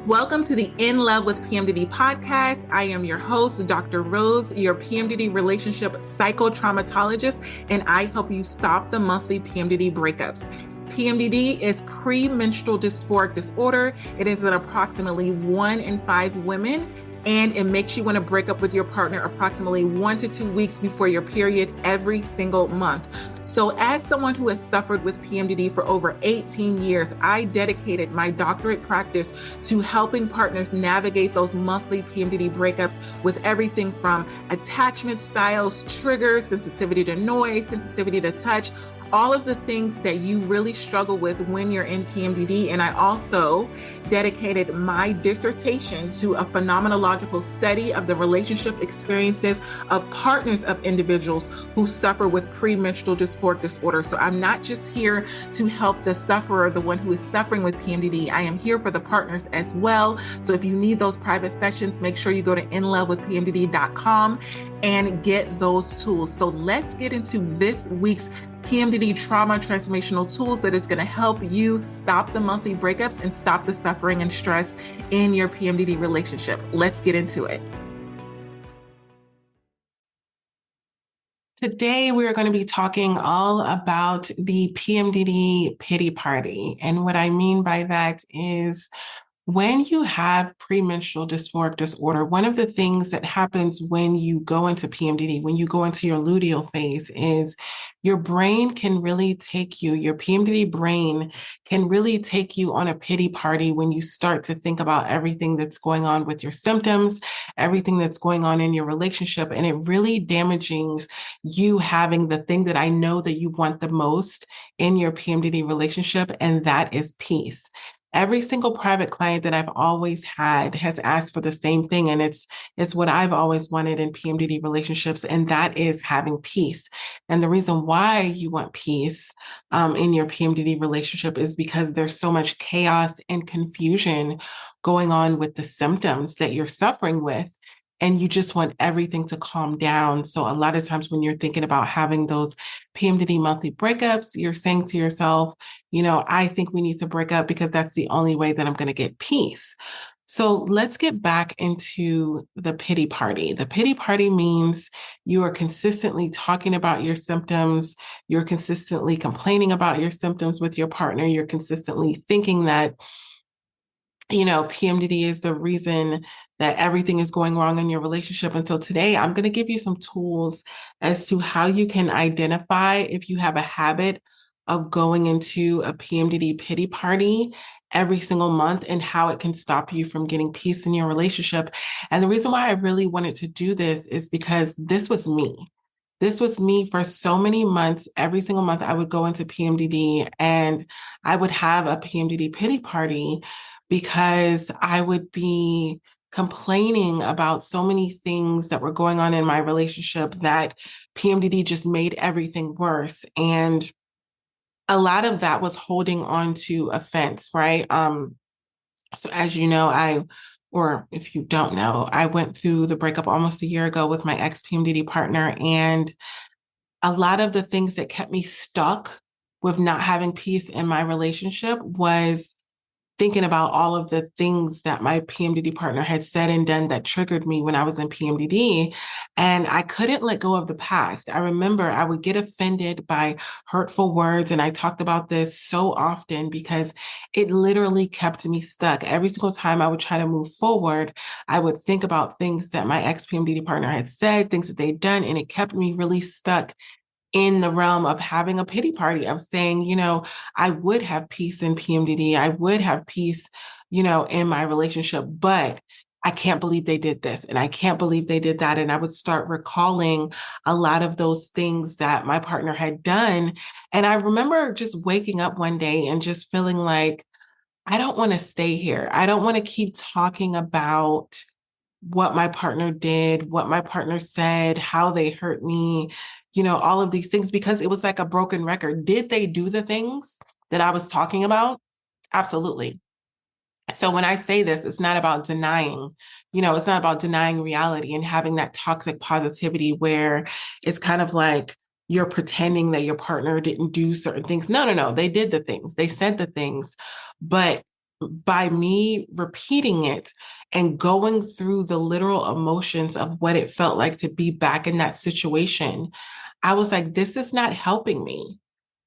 Welcome to the In Love with PMDD podcast. I am your host, Dr. Rose, your PMDD relationship psychotraumatologist, and I help you stop the monthly PMDD breakups. PMDD is premenstrual dysphoric disorder. It is in approximately 1 in 5 women, and it makes you want to break up with your partner approximately 1 to 2 weeks before your period every single month. So as someone who has suffered with PMDD for over 18 years, I dedicated my doctorate practice to helping partners navigate those monthly PMDD breakups with everything from attachment styles, triggers, sensitivity to noise, sensitivity to touch, all of the things that you really struggle with when you're in PMDD. And I also dedicated my dissertation to a phenomenological study of the relationship experiences of partners of individuals who suffer with premenstrual dysphoric disorder. So I'm not just here to help the sufferer, the one who is suffering with PMDD. I am here for the partners as well. So if you need those private sessions, make sure you go to inlovewithpmdd.com and get those tools. So let's get into this week's PMDD trauma transformational tools that is going to help you stop the monthly breakups and stop the suffering and stress in your PMDD relationship. Let's get into it. Today, we are going to be talking all about the PMDD pity party. And what I mean by that is when you have premenstrual dysphoric disorder, one of the things that happens when you go into PMDD, when you go into your luteal phase, is your brain can really take you, your PMDD brain can really take you on a pity party when you start to think about everything that's going on with your symptoms, everything that's going on in your relationship, and it really damages you having the thing that I know that you want the most in your PMDD relationship, and that is peace. Every single private client that I've always had has asked for the same thing. And it's what I've always wanted in PMDD relationships, and that is having peace. And the reason why you want peace in your PMDD relationship is because there's so much chaos and confusion going on with the symptoms that you're suffering with. And you just want everything to calm down. So a lot of times when you're thinking about having those PMDD monthly breakups, you're saying to yourself, I think we need to break up because that's the only way that I'm going to get peace. So let's get back into the pity party. The pity party means you are consistently talking about your symptoms. You're consistently complaining about your symptoms with your partner. You're consistently thinking that PMDD is the reason that everything is going wrong in your relationship. And so today I'm going to give you some tools as to how you can identify if you have a habit of going into a PMDD pity party every single month and how it can stop you from getting peace in your relationship. And the reason why I really wanted to do this is because this was me. This was me for so many months. Every single month I would go into PMDD and I would have a PMDD pity party because I would be complaining about so many things that were going on in my relationship that PMDD just made everything worse. And a lot of that was holding on to offense, right? So as you know, or if you don't know, I went through the breakup almost a year ago with my ex-PMDD partner. And a lot of the things that kept me stuck with not having peace in my relationship was thinking about all of the things that my PMDD partner had said and done that triggered me when I was in PMDD. And I couldn't let go of the past. I remember I would get offended by hurtful words. And I talked about this so often because it literally kept me stuck. Every single time I would try to move forward, I would think about things that my ex-PMDD partner had said, things that they'd done, and it kept me really stuck in the realm of having a pity party, of saying, I would have peace in PMDD. I would have peace, in my relationship, but I can't believe they did this. And I can't believe they did that. And I would start recalling a lot of those things that my partner had done. And I remember just waking up one day and just feeling like, I don't want to stay here. I don't want to keep talking about what my partner did, what my partner said, how they hurt me, all of these things, because it was like a broken record. Did they do the things that I was talking about? Absolutely. So when I say this, it's not about denying, it's not about denying reality and having that toxic positivity where it's kind of like you're pretending that your partner didn't do certain things. No. They did the things. They said the things. But by me repeating it and going through the literal emotions of what it felt like to be back in that situation, I was like, this is not helping me.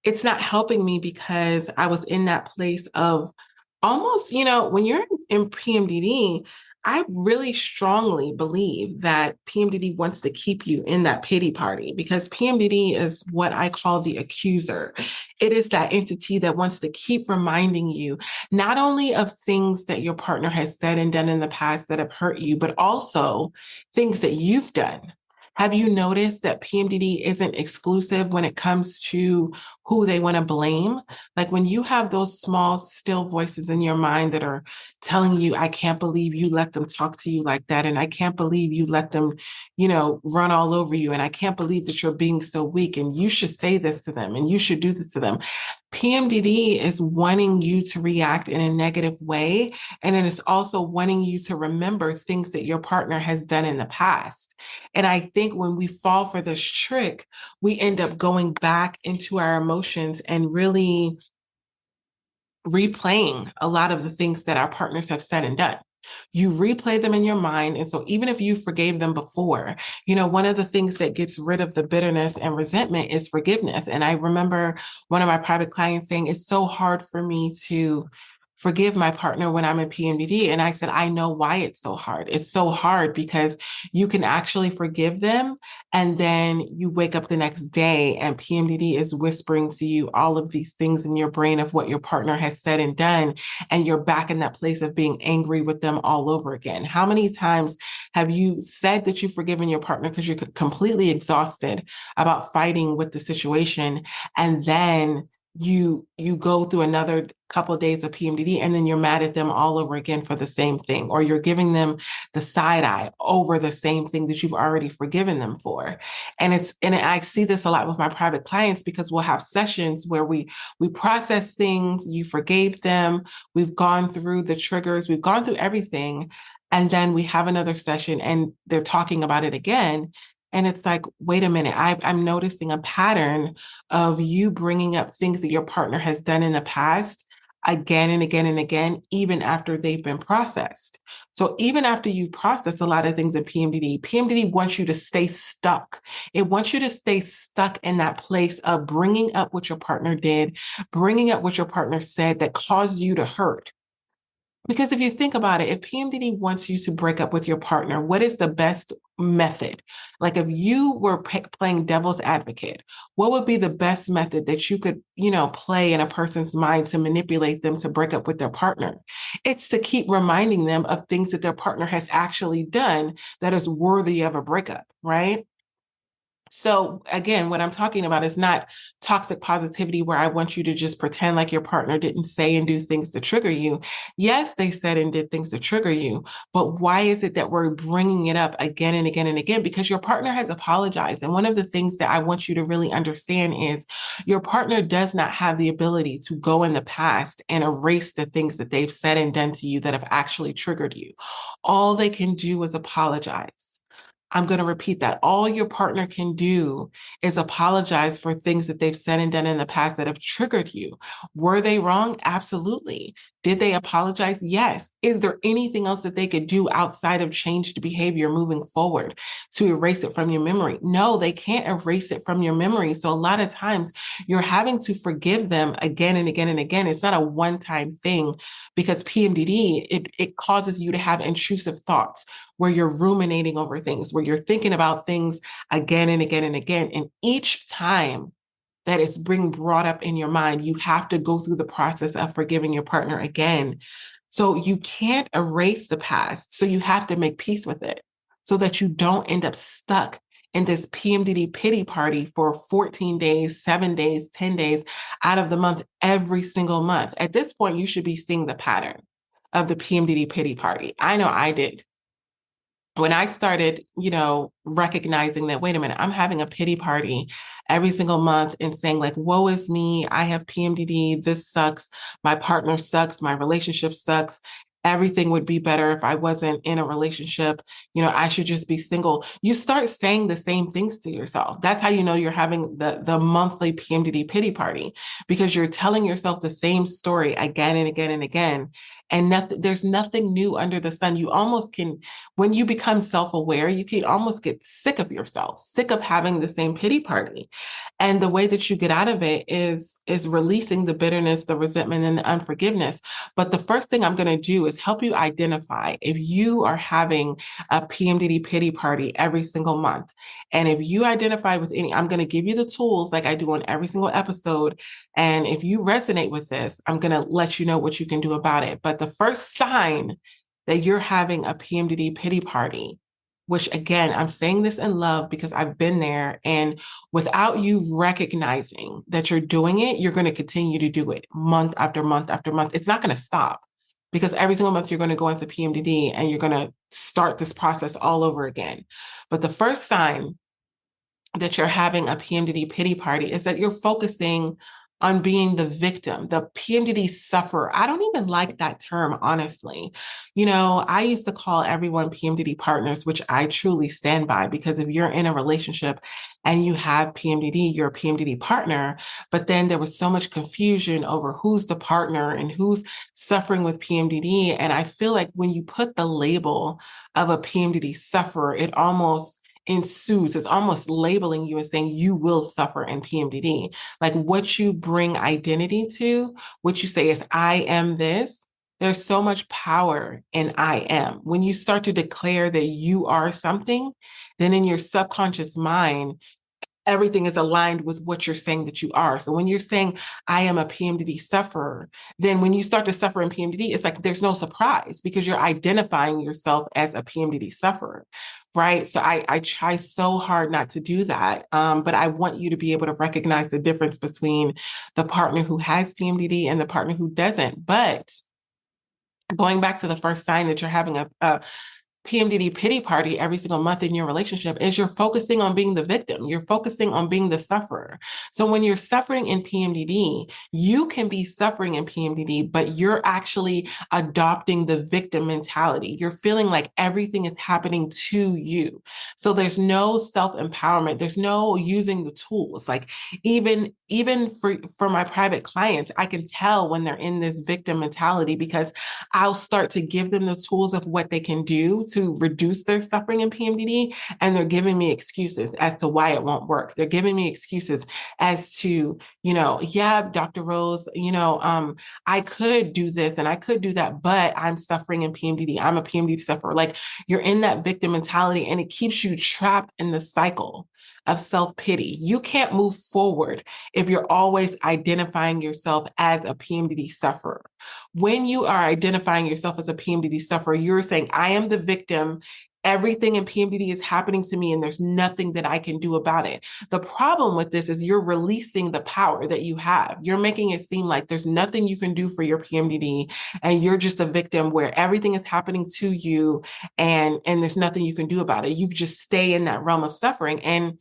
It's not helping me because I was in that place of almost, when you're in PMDD, I really strongly believe that PMDD wants to keep you in that pity party because PMDD is what I call the accuser. It is that entity that wants to keep reminding you not only of things that your partner has said and done in the past that have hurt you, but also things that you've done. Have you noticed that PMDD isn't exclusive when it comes to who they want to blame? Like when you have those small, still voices in your mind that are telling you, I can't believe you let them talk to you like that. And I can't believe you let them, run all over you. And I can't believe that you're being so weak. And you should say this to them and you should do this to them. PMDD is wanting you to react in a negative way. And it is also wanting you to remember things that your partner has done in the past. And I think when we fall for this trick, we end up going back into our emotions and really replaying a lot of the things that our partners have said and done. You replay them in your mind. And so even if you forgave them before, one of the things that gets rid of the bitterness and resentment is forgiveness. And I remember one of my private clients saying, it's so hard for me to forgive my partner when I'm in PMDD. And I said, I know why it's so hard. It's so hard because you can actually forgive them. And then you wake up the next day and PMDD is whispering to you all of these things in your brain of what your partner has said and done. And you're back in that place of being angry with them all over again. How many times have you said that you've forgiven your partner because you're completely exhausted about fighting with the situation? And then you go through another couple of days of PMDD and then you're mad at them all over again for the same thing, or you're giving them the side eye over the same thing that you've already forgiven them for. And I see this a lot with my private clients because we'll have sessions where we process things, you forgave them, we've gone through the triggers, we've gone through everything, and then we have another session and they're talking about it again. And it's like, wait a minute, I'm noticing a pattern of you bringing up things that your partner has done in the past again and again and again, even after they've been processed. So even after you process a lot of things in PMDD, PMDD wants you to stay stuck. It wants you to stay stuck in that place of bringing up what your partner did, bringing up what your partner said that caused you to hurt. Because if you think about it, if PMDD wants you to break up with your partner, what is the best method? Like if you were playing devil's advocate, what would be the best method that you could, play in a person's mind to manipulate them to break up with their partner? It's to keep reminding them of things that their partner has actually done that is worthy of a breakup, right? So again, what I'm talking about is not toxic positivity where I want you to just pretend like your partner didn't say and do things to trigger you. Yes, they said and did things to trigger you, but why is it that we're bringing it up again and again and again? Because your partner has apologized. And one of the things that I want you to really understand is your partner does not have the ability to go in the past and erase the things that they've said and done to you that have actually triggered you. All they can do is apologize. I'm going to repeat that. All your partner can do is apologize for things that they've said and done in the past that have triggered you. Were they wrong? Absolutely. Did they apologize? Yes. Is there anything else that they could do outside of changed behavior moving forward to erase it from your memory? No, they can't erase it from your memory. So a lot of times you're having to forgive them again and again and again. It's not a one-time thing because PMDD, it causes you to have intrusive thoughts where you're ruminating over things, where you're thinking about things again and again and again. And each time that it's being brought up in your mind, you have to go through the process of forgiving your partner again. So you can't erase the past. So you have to make peace with it so that you don't end up stuck in this PMDD pity party for 14 days, 7 days, 10 days out of the month, every single month. At this point, you should be seeing the pattern of the PMDD pity party. I know I did. When I started, recognizing that, wait a minute, I'm having a pity party every single month and saying like, woe is me, I have PMDD, this sucks, my partner sucks, my relationship sucks. Everything would be better if I wasn't in a relationship. I should just be single. You start saying the same things to yourself. That's how you know you're having the monthly PMDD pity party because you're telling yourself the same story again and again and again. and there's nothing new under the sun. You almost can, when you become self-aware, you can almost get sick of yourself, sick of having the same pity party. And the way that you get out of it is releasing the bitterness, the resentment, and the unforgiveness. But the first thing I'm going to do is help you identify if you are having a PMDD pity party every single month. And if you identify with any, I'm going to give you the tools like I do on every single episode. And if you resonate with this, I'm going to let you know what you can do about it. But the first sign that you're having a PMDD pity party, which again, I'm saying this in love because I've been there. And without you recognizing that you're doing it, you're going to continue to do it month after month after month. It's not going to stop because every single month you're going to go into PMDD and you're going to start this process all over again. But the first sign that you're having a PMDD pity party is that you're focusing on being the victim, the PMDD sufferer. I don't even like that term, honestly. You know, I used to call everyone PMDD partners, which I truly stand by, because if you're in a relationship and you have PMDD, you're a PMDD partner. But then there was so much confusion over who's the partner and who's suffering with PMDD. And I feel like when you put the label of a PMDD sufferer, it almost ensues. It's almost labeling you and saying you will suffer in PMDD. Like what you bring identity to, what you say is, I am this. There's so much power in I am. When you start to declare that you are something, then in your subconscious mind, everything is aligned with what you're saying that you are. So when you're saying, I am a PMDD sufferer, then when you start to suffer in PMDD, it's like there's no surprise because you're identifying yourself as a PMDD sufferer, right? So I try so hard not to do that. But I want you to be able to recognize the difference between the partner who has PMDD and the partner who doesn't. But going back to the first sign that you're having a PMDD pity party every single month in your relationship is you're focusing on being the victim. You're focusing on being the sufferer. So when you're suffering in PMDD, you can be suffering in PMDD, but you're actually adopting the victim mentality. You're feeling like everything is happening to you. So there's no self-empowerment. There's no using the tools. Like even for my private clients, I can tell when they're in this victim mentality because I'll start to give them the tools of what they can do to reduce their suffering in PMDD. And they're giving me excuses as to why it won't work. They're giving me excuses as to, yeah, Dr. Rose, I could do this and I could do that, but I'm suffering in PMDD. I'm a PMDD sufferer. Like you're in that victim mentality and it keeps you trapped in the cycle of self-pity. You can't move forward if you're always identifying yourself as a PMDD sufferer. When you are identifying yourself as a PMDD sufferer, you're saying, I am the victim. Everything in PMDD is happening to me and there's nothing that I can do about it. The problem with this is you're releasing the power that you have. You're making it seem like there's nothing you can do for your PMDD and you're just a victim where everything is happening to you and there's nothing you can do about it. You just stay in that realm of suffering. And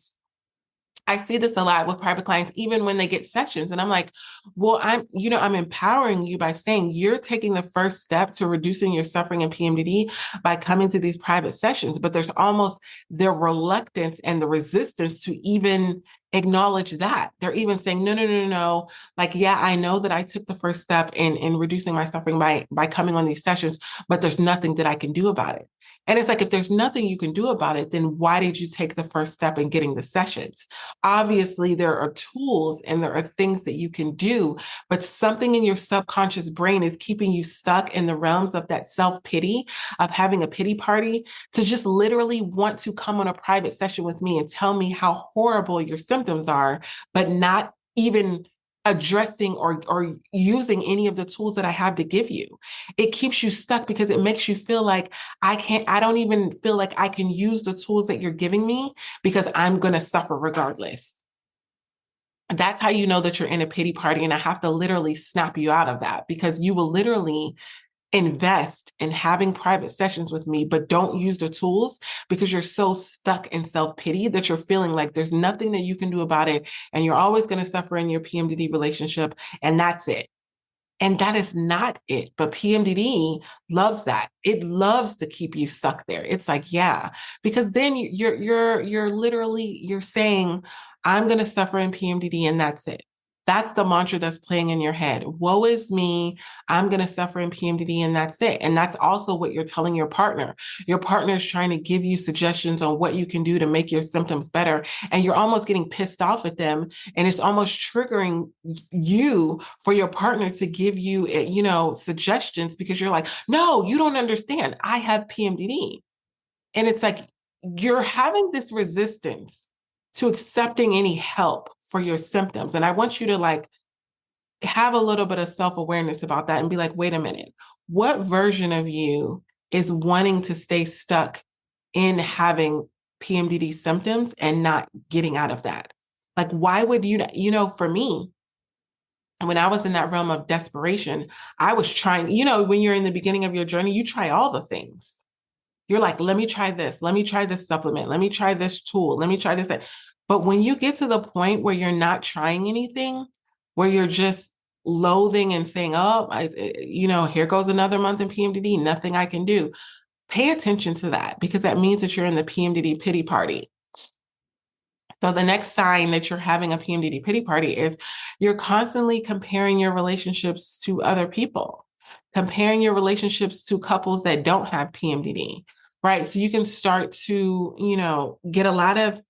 I see this a lot with private clients, even when they get sessions. And I'm like, well, I'm empowering you by saying you're taking the first step to reducing your suffering in PMDD by coming to these private sessions. But there's almost the reluctance and the resistance to even acknowledge that. They're even saying, no, no, no, no, no. Like, yeah, I know that I took the first step in reducing my suffering by coming on these sessions, but there's nothing that I can do about it. And it's like, if there's nothing you can do about it, then why did you take the first step in getting the sessions? Obviously, there are tools and there are things that you can do, but something in your subconscious brain is keeping you stuck in the realms of that self-pity, of having a pity party, to just literally want to come on a private session with me and tell me how horrible your symptoms are, but not even addressing or using any of the tools that I have to give you. It keeps you stuck because it makes you feel like I don't even feel like I can use the tools that you're giving me because I'm going to suffer regardless. That's how you know that you're in a pity party. And I have to literally snap you out of that because you will literally invest in having private sessions with me, but don't use the tools because you're so stuck in self-pity that you're feeling like there's nothing that you can do about it. And you're always going to suffer in your PMDD relationship. And that's it. And that is not it. But PMDD loves that. It loves to keep you stuck there. It's like, yeah, because then you're literally, you're saying, I'm going to suffer in PMDD and that's it. That's the mantra that's playing in your head. Woe is me. I'm going to suffer in PMDD and that's it. And that's also what you're telling your partner. Your partner is trying to give you suggestions on what you can do to make your symptoms better. And you're almost getting pissed off at them. And it's almost triggering you for your partner to give you, suggestions because you're like, no, you don't understand. I have PMDD. And it's like you're having this resistance to accepting any help for your symptoms. And I want you to like have a little bit of self-awareness about that and be like, wait a minute, what version of you is wanting to stay stuck in having PMDD symptoms and not getting out of that? Like, why would for me, when I was in that realm of desperation, I was trying, when you're in the beginning of your journey, you try all the things. You're like, let me try this. Let me try this supplement. Let me try this tool. Let me try this. But when you get to the point where you're not trying anything, where you're just loathing and saying, oh, here goes another month in PMDD, nothing I can do. Pay attention to that because that means that you're in the PMDD pity party. So the next sign that you're having a PMDD pity party is you're constantly comparing your relationships to other people, comparing your relationships to couples that don't have PMDD, right? So you can start to, get a lot of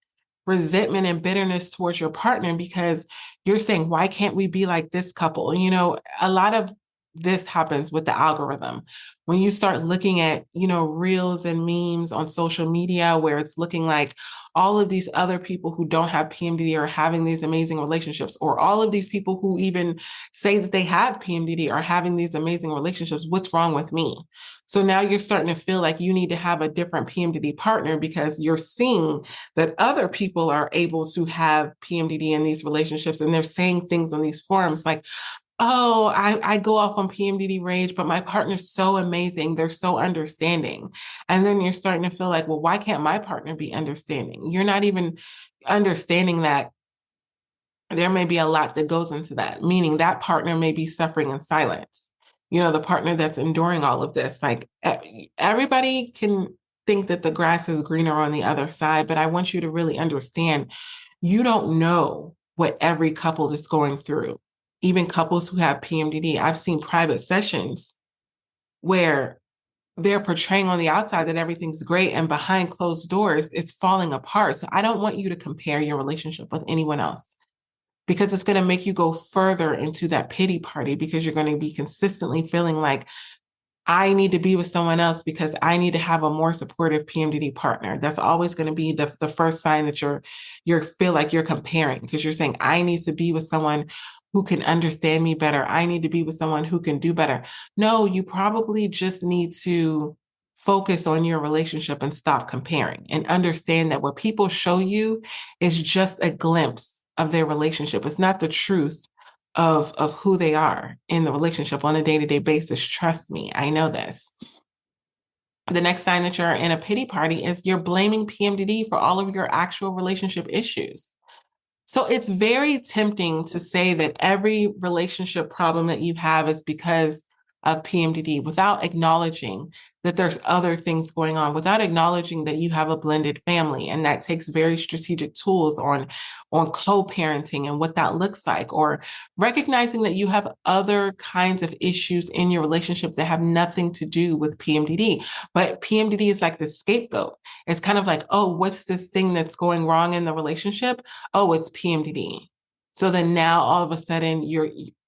resentment and bitterness towards your partner because you're saying, why can't we be like this couple? A lot of this happens with the algorithm. When you start looking at, reels and memes on social media where it's looking like all of these other people who don't have PMDD are having these amazing relationships, or all of these people who even say that they have PMDD are having these amazing relationships, what's wrong with me? So now you're starting to feel like you need to have a different PMDD partner because you're seeing that other people are able to have PMDD in these relationships and they're saying things on these forums like, oh, I go off on PMDD rage, but my partner's so amazing. They're so understanding. And then you're starting to feel like, well, why can't my partner be understanding? You're not even understanding that there may be a lot that goes into that, meaning that partner may be suffering in silence. The partner that's enduring all of this, like everybody can think that the grass is greener on the other side, but I want you to really understand you don't know what every couple is going through. Even couples who have PMDD, I've seen private sessions where they're portraying on the outside that everything's great and behind closed doors, it's falling apart. So I don't want you to compare your relationship with anyone else because it's going to make you go further into that pity party because you're going to be consistently feeling like I need to be with someone else because I need to have a more supportive PMDD partner. That's always going to be the first sign that you're feel like you're comparing because you're saying, I need to be with someone who can understand me better. I need to be with someone who can do better. No, you probably just need to focus on your relationship and stop comparing and understand that what people show you is just a glimpse of their relationship. It's not the truth of who they are in the relationship on a day-to-day basis. Trust me, I know this. The next sign that you're in a pity party is you're blaming PMDD for all of your actual relationship issues. So it's very tempting to say that every relationship problem that you have is because of PMDD without acknowledging that there's other things going on, without acknowledging that you have a blended family. And that takes very strategic tools on co-parenting and what that looks like, or recognizing that you have other kinds of issues in your relationship that have nothing to do with PMDD. But PMDD is like the scapegoat. It's kind of like, oh, what's this thing that's going wrong in the relationship? Oh, it's PMDD. So then now all of a sudden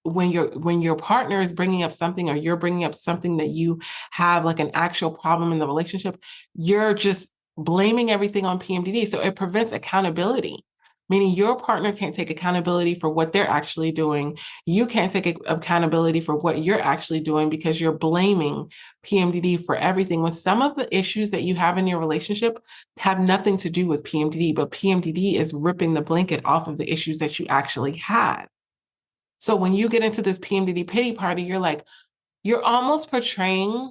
when your partner is bringing up something or you're bringing up something that you have like an actual problem in the relationship, you're just blaming everything on PMDD. So it prevents accountability, meaning your partner can't take accountability for what they're actually doing. You can't take accountability for what you're actually doing because you're blaming PMDD for everything. When some of the issues that you have in your relationship have nothing to do with PMDD, but PMDD is ripping the blanket off of the issues that you actually had. So when you get into this PMDD pity party, you're almost portraying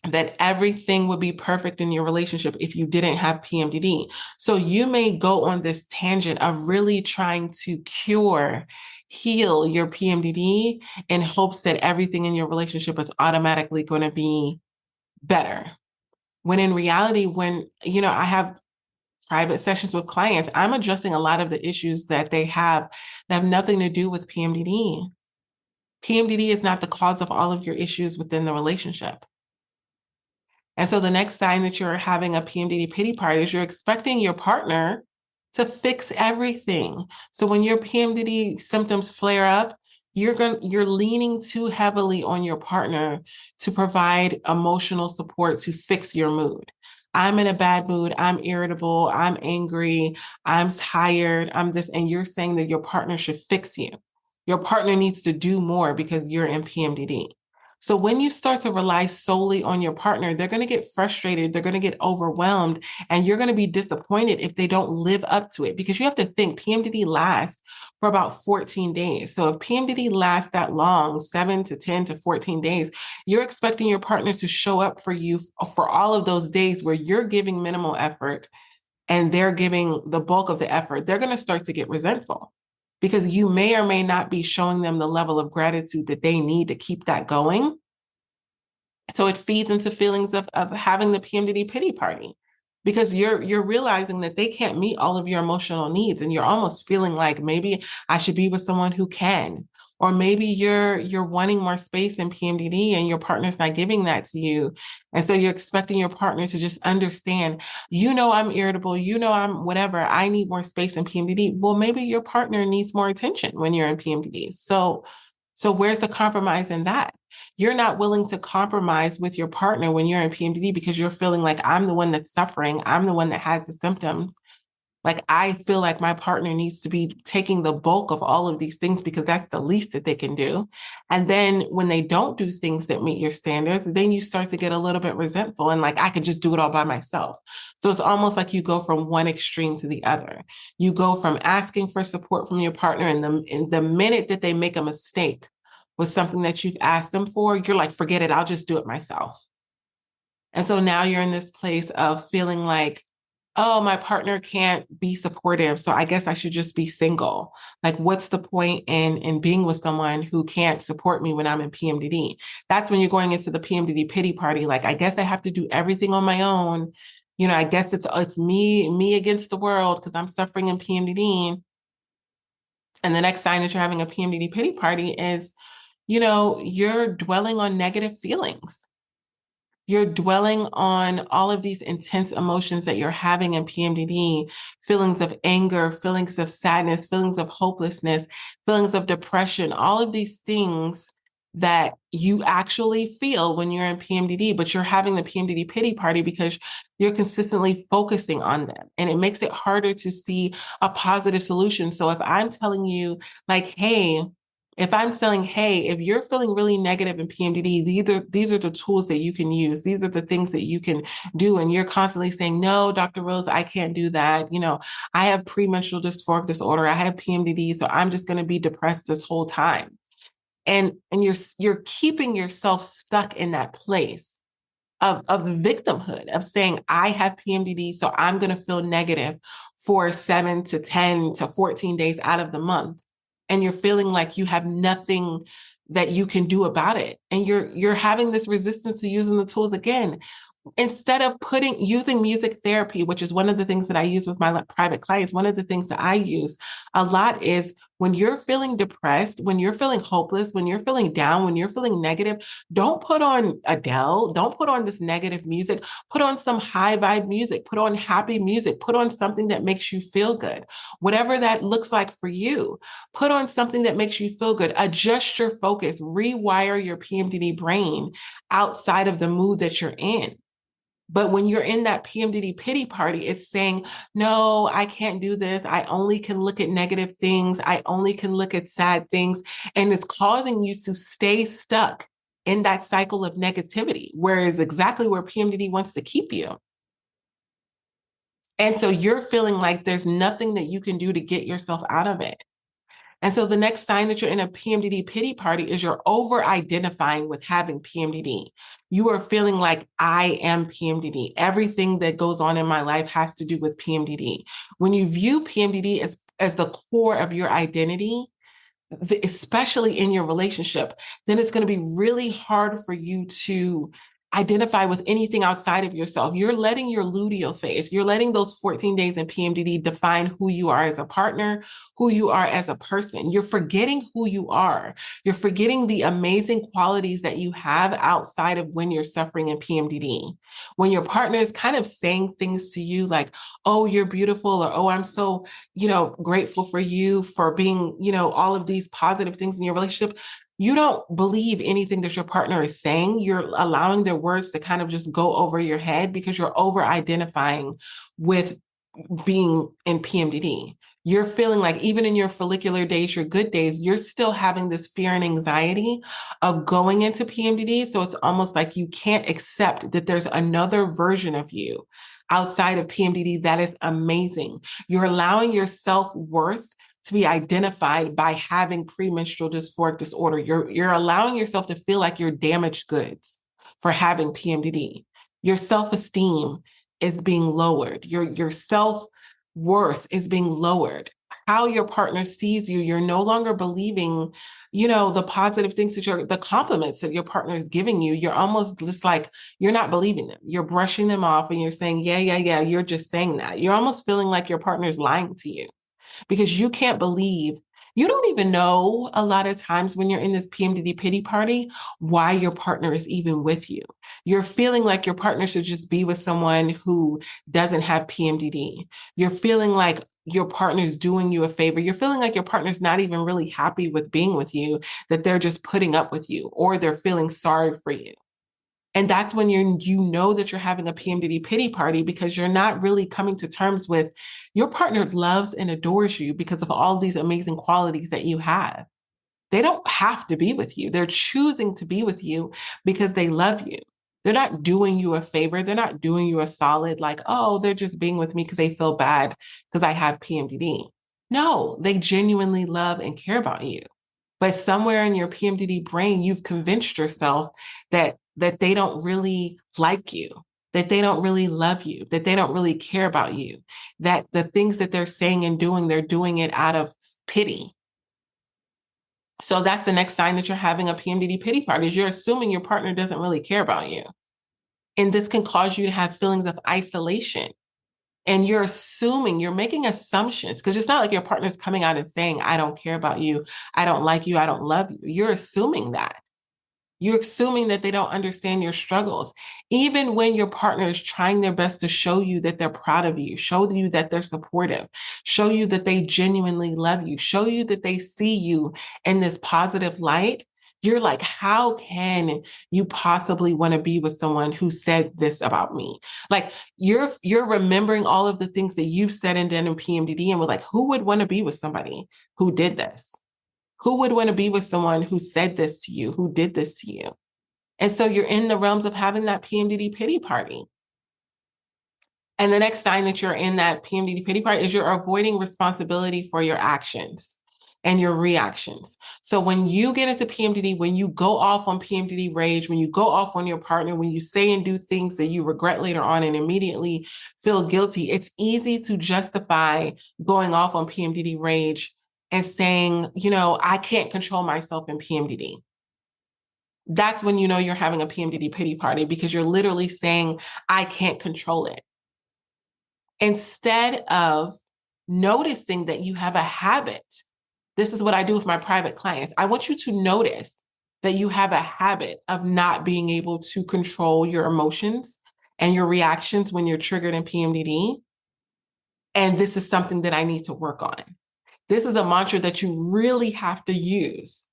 that everything would be perfect in your relationship if you didn't have PMDD. So you may go on this tangent of really trying to heal your PMDD in hopes that everything in your relationship is automatically going to be better. When in reality, I have private sessions with clients, I'm addressing a lot of the issues that they have that have nothing to do with PMDD. PMDD is not the cause of all of your issues within the relationship. And so the next sign that you're having a PMDD pity party is you're expecting your partner to fix everything. So when your PMDD symptoms flare up, you're leaning too heavily on your partner to provide emotional support to fix your mood. I'm in a bad mood, I'm irritable, I'm angry, I'm tired, I'm this, and you're saying that your partner should fix you. Your partner needs to do more because you're in PMDD. So when you start to rely solely on your partner, they're going to get frustrated, they're going to get overwhelmed, and you're going to be disappointed if they don't live up to it. Because you have to think PMDD lasts for about 14 days. So if PMDD lasts that long, 7 to 10 to 14 days, you're expecting your partner to show up for you for all of those days where you're giving minimal effort and they're giving the bulk of the effort. They're going to start to get resentful because you may or may not be showing them the level of gratitude that they need to keep that going. So it feeds into feelings of having the PMDD pity party because you're realizing that they can't meet all of your emotional needs, and you're almost feeling like maybe I should be with someone who can. Or maybe you're wanting more space in PMDD and your partner's not giving that to you. And so you're expecting your partner to just understand, I'm irritable, I'm whatever, I need more space in PMDD. Well, maybe your partner needs more attention when you're in PMDD. So where's the compromise in that? You're not willing to compromise with your partner when you're in PMDD because you're feeling like I'm the one that's suffering. I'm the one that has the symptoms. Like I feel like my partner needs to be taking the bulk of all of these things because that's the least that they can do. And then when they don't do things that meet your standards, then you start to get a little bit resentful and like, I could just do it all by myself. So it's almost like you go from one extreme to the other. You go from asking for support from your partner, and the minute that they make a mistake with something that you've asked them for, you're like, forget it, I'll just do it myself. And so now you're in this place of feeling like, oh, my partner can't be supportive, so I guess I should just be single. Like, what's the point in being with someone who can't support me when I'm in PMDD? That's when you're going into the PMDD pity party. Like, I guess I have to do everything on my own. I guess it's me against the world because I'm suffering in PMDD. And the next sign that you're having a PMDD pity party is, you're dwelling on negative feelings. You're dwelling on all of these intense emotions that you're having in PMDD, feelings of anger, feelings of sadness, feelings of hopelessness, feelings of depression, all of these things that you actually feel when you're in PMDD, but you're having the PMDD pity party because you're consistently focusing on them. And it makes it harder to see a positive solution. So if I'm telling you like, hey, if I'm saying, hey, if you're feeling really negative in PMDD, these are the tools that you can use. These are the things that you can do. And you're constantly saying, no, Dr. Rose, I can't do that. I have premenstrual dysphoric disorder. I have PMDD. So I'm just going to be depressed this whole time. And you're keeping yourself stuck in that place of victimhood, of saying, I have PMDD, so I'm going to feel negative for 7 to 10 to 14 days out of the month. And you're feeling like you have nothing that you can do about it. And you're having this resistance to using the tools again. Instead of using music therapy, which is one of the things that I use with my private clients, one of the things that I use a lot is when you're feeling depressed, when you're feeling hopeless, when you're feeling down, when you're feeling negative, don't put on Adele, don't put on this negative music, put on some high vibe music, put on happy music, put on something that makes you feel good. Whatever that looks like for you, put on something that makes you feel good, adjust your focus, rewire your PMDD brain outside of the mood that you're in. But when you're in that PMDD pity party, it's saying, no, I can't do this. I only can look at negative things. I only can look at sad things. And it's causing you to stay stuck in that cycle of negativity, whereas exactly where PMDD wants to keep you. And so you're feeling like there's nothing that you can do to get yourself out of it. And so the next sign that you're in a PMDD pity party is you're over-identifying with having PMDD. You are feeling like I am PMDD. Everything that goes on in my life has to do with PMDD. When you view PMDD as the core of your identity, especially in your relationship, then it's going to be really hard for you to identify with anything outside of yourself. You're letting your luteal phase, you're letting those 14 days in PMDD define who you are as a partner, who you are as a person. You're forgetting who you are. You're forgetting the amazing qualities that you have outside of when you're suffering in PMDD. When your partner is kind of saying things to you like, oh, you're beautiful, or oh, I'm so, grateful for you for being, all of these positive things in your relationship. You don't believe anything that your partner is saying. You're allowing their words to kind of just go over your head because you're over identifying with being in PMDD. You're feeling like even in your follicular days, your good days, you're still having this fear and anxiety of going into PMDD. So it's almost like you can't accept that there's another version of you outside of PMDD that is amazing. You're allowing your self-worth to be identified by having premenstrual dysphoric disorder. You're allowing yourself to feel like you're damaged goods for having PMDD. Your self-esteem is being lowered. Your self-worth is being lowered. How your partner sees you, you're no longer believing, the positive things the compliments that your partner is giving you. You're almost just like, you're not believing them. You're brushing them off and you're saying, yeah, you're just saying that. You're almost feeling like your partner is lying to you because you can't believe, you don't even know a lot of times when you're in this PMDD pity party, why your partner is even with you. You're feeling like your partner should just be with someone who doesn't have PMDD. You're feeling like your partner's doing you a favor. You're feeling like your partner's not even really happy with being with you, that they're just putting up with you, or they're feeling sorry for you. And that's when you know that you're having a PMDD pity party because you're not really coming to terms with your partner loves and adores you because of all these amazing qualities that you have. They don't have to be with you. They're choosing to be with you because they love you. They're not doing you a favor. They're not doing you a solid, like, oh, they're just being with me because they feel bad because I have PMDD. No, they genuinely love and care about you. But somewhere in your PMDD brain, you've convinced yourself that they don't really like you, that they don't really love you, that they don't really care about you, that the things that they're saying and doing, they're doing it out of pity. So that's the next sign that you're having a PMDD pity party is you're assuming your partner doesn't really care about you. And this can cause you to have feelings of isolation. And you're assuming, you're making assumptions because it's not like your partner's coming out and saying, I don't care about you, I don't like you, I don't love you. You're assuming that. You're assuming that they don't understand your struggles. Even when your partner is trying their best to show you that they're proud of you, show you that they're supportive, show you that they genuinely love you, show you that they see you in this positive light, you're like, how can you possibly want to be with someone who said this about me? Like you're remembering all of the things that you've said and done in PMDD and we're like, who would want to be with somebody who did this? Who would want to be with someone who said this to you, who did this to you? And so you're in the realms of having that PMDD pity party. And the next sign that you're in that PMDD pity party is you're avoiding responsibility for your actions and your reactions. So when you get into PMDD, when you go off on PMDD rage, when you go off on your partner, when you say and do things that you regret later on and immediately feel guilty, it's easy to justify going off on PMDD rage and saying, I can't control myself in PMDD. That's when you know you're having a PMDD pity party because you're literally saying, I can't control it. Instead of noticing that you have a habit, this is what I do with my private clients. I want you to notice that you have a habit of not being able to control your emotions and your reactions when you're triggered in PMDD. And this is something that I need to work on. This is a mantra that you really have to use.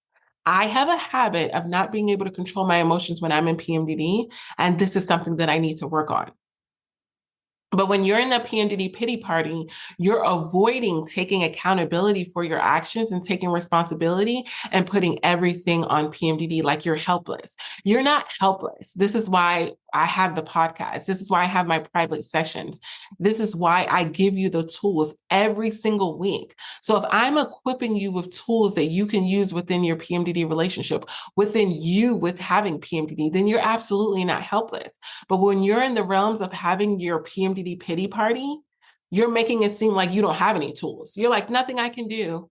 I have a habit of not being able to control my emotions when I'm in PMDD, and this is something that I need to work on. But when you're in the PMDD pity party, you're avoiding taking accountability for your actions and taking responsibility and putting everything on PMDD like you're helpless. You're not helpless. This is why I have the podcast. This is why I have my private sessions. This is why I give you the tools every single week. So if I'm equipping you with tools that you can use within your PMDD relationship, within you with having PMDD, then you're absolutely not helpless. But when you're in the realms of having your PMDD pity party, you're making it seem like you don't have any tools. You're like, nothing I can do.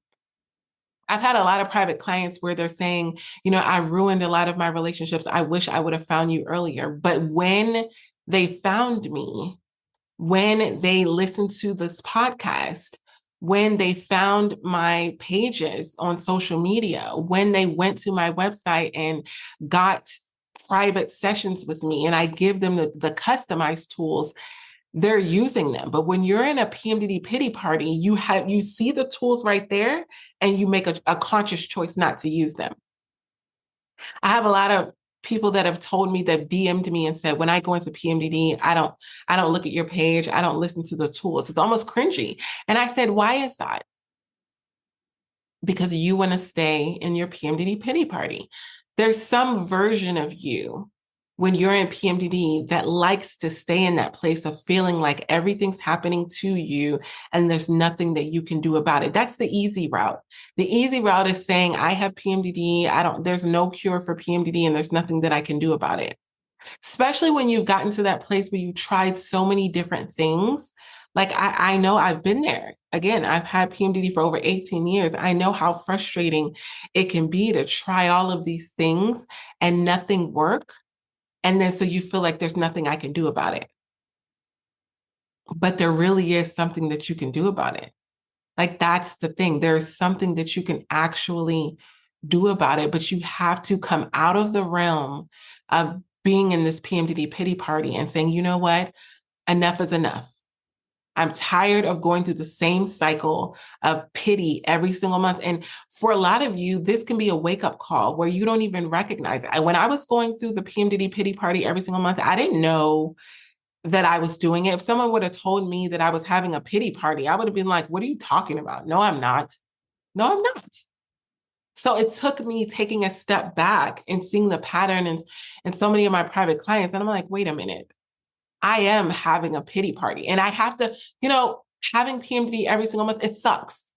I've had a lot of private clients where they're saying, I ruined a lot of my relationships. I wish I would have found you earlier. But when they found me, when they listened to this podcast, when they found my pages on social media, when they went to my website and got private sessions with me, and I give them the customized tools, they're using them. But when you're in a PMDD pity party, you see the tools right there and you make a conscious choice not to use them. I have a lot of people that have told me, that DM'd me and said, when I go into PMDD, I don't look at your page. I don't listen to the tools. It's almost cringy. And I said, why is that? Because you want to stay in your PMDD pity party. There's some version of you when you're in PMDD that likes to stay in that place of feeling like everything's happening to you and there's nothing that you can do about it. That's the easy route. The easy route is saying, I have PMDD. There's no cure for PMDD and there's nothing that I can do about it. Especially when you've gotten to that place where you tried so many different things. Like I know I've been there. Again, I've had PMDD for over 18 years. I know how frustrating it can be to try all of these things and nothing work. And then so you feel like there's nothing I can do about it. But there really is something that you can do about it. Like that's the thing. There's something that you can actually do about it, but you have to come out of the realm of being in this PMDD pity party and saying, you know what? Enough is enough. I'm tired of going through the same cycle of pity every single month. And for a lot of you, this can be a wake-up call where you don't even recognize it. When I was going through the PMDD pity party every single month, I didn't know that I was doing it. If someone would have told me that I was having a pity party, I would have been like, what are you talking about? No, I'm not. No, I'm not. So it took me taking a step back and seeing the pattern in so many of my private clients. And I'm like, wait a minute. I am having a pity party. And I have to, having PMDD every single month, it sucks.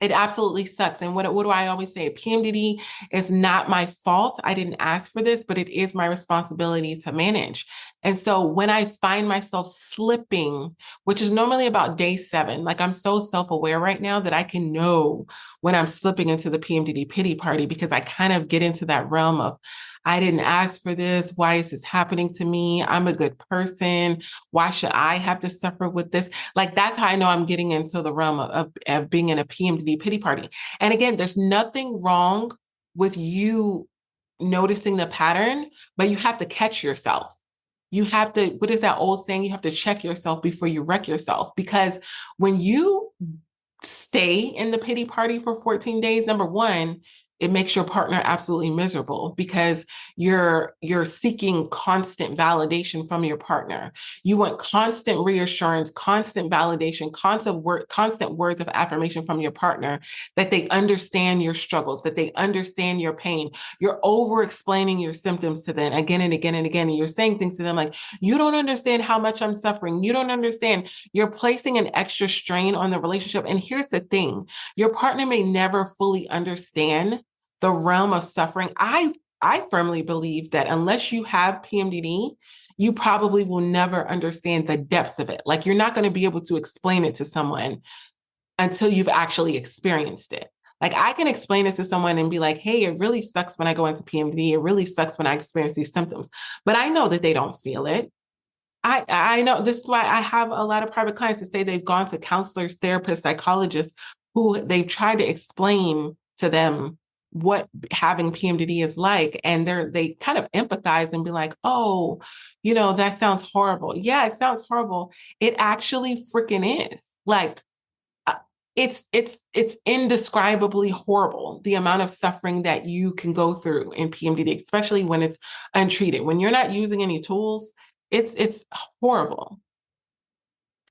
It absolutely sucks. And what do I always say? PMDD is not my fault. I didn't ask for this, but it is my responsibility to manage. And so when I find myself slipping, which is normally about day 7, like I'm so self-aware right now that I can know when I'm slipping into the PMDD pity party, because I kind of get into that realm of, I didn't ask for this. Why is this happening to me? I'm a good person. Why should I have to suffer with this? Like, that's how I know I'm getting into the realm of being in a PMDD pity party. And again, there's nothing wrong with you noticing the pattern, but you have to catch yourself. You have to, what is that old saying? You have to check yourself before you wreck yourself. Because when you stay in the pity party for 14 days, number one, it makes your partner absolutely miserable because you're seeking constant validation from your partner. You want constant reassurance, constant validation, constant words of affirmation from your partner, that they understand your struggles, that they understand your pain. You're over explaining your symptoms to them again and again and again. And you're saying things to them like, you don't understand how much I'm suffering. You don't understand. You're placing an extra strain on the relationship. And here's the thing, your partner may never fully understand the realm of suffering. I firmly believe that unless you have PMDD, you probably will never understand the depths of it. Like, you're not going to be able to explain it to someone until you've actually experienced it. Like, I can explain it to someone and be like, hey, it really sucks when I go into PMDD. It really sucks when I experience these symptoms. But I know that they don't feel it. I know, this is why I have a lot of private clients that say they've gone to counselors, therapists, psychologists who they've tried to explain to them what having PMDD is like. And they kind of empathize and be like, oh, that sounds horrible. Yeah, it sounds horrible. It actually freaking is. Like, it's indescribably horrible, the amount of suffering that you can go through in PMDD, especially when it's untreated. When you're not using any tools, it's horrible.